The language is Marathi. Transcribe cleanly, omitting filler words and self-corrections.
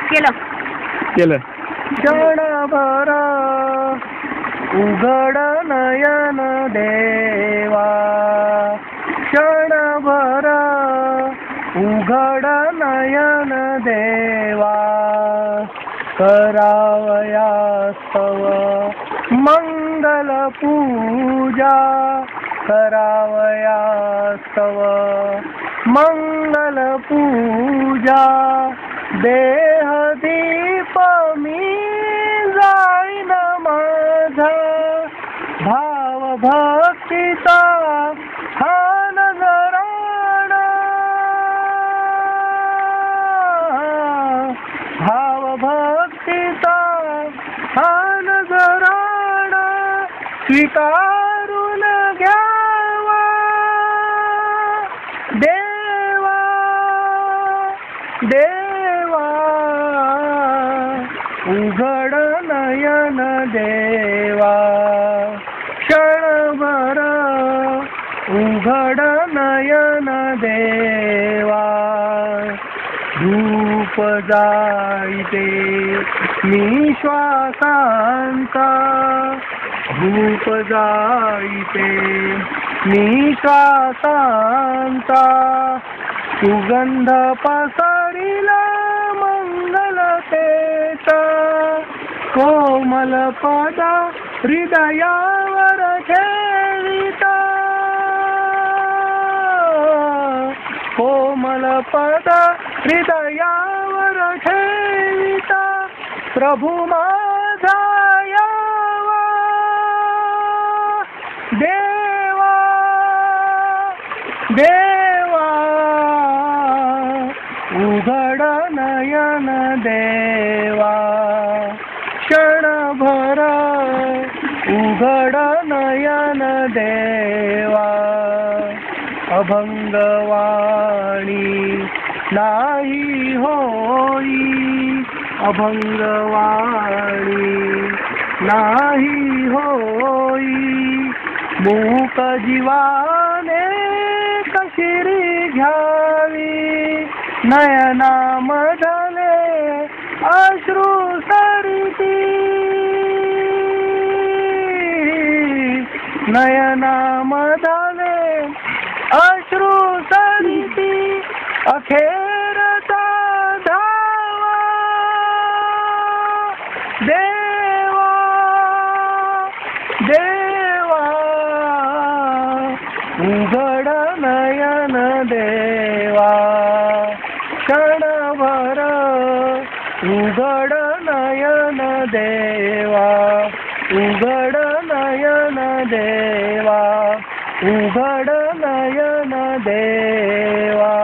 केलं केलं. क्षणभर उघड नयन देवा, क्षणभर उघड नयन देवा, करावयास्तव मंगल पूजा, करावयास्तव मंगल पूजा, देह दीप मी जाईन माझा, भाव भक्तीचा हा नजराण, भाव भक्तीचा हा नजराण, स्वीकारून घ्यावा देवा, देवा, उघड नयन देवा, क्षणभर उघड नयन देवा, धूप जाईते निश्वासांचा, धूप जाईते निश्वासांचा, सुगंध पसरिला मंगलतेचा, कोमल पद हृदयावर ठेविता, कोमल पद हृदयावर ठेविता, प्रभु माझा यावा देवा, देवा, उघड नयन देवा, क्षणभर उघड नयन देवा, अभंगवाणी नाही होई, अभंगवाणी नाही होई, मूक जीवाने कशिरी घ्यावी, नयनामधले अश्रू सरिती, नयनामधले अश्रू सरिती, अखेरचा धावा देवा, देवा, उघड नयन देवा, क्षणभर उघड नयन देवा, उघड नयन देवा, उघड नयन देवा.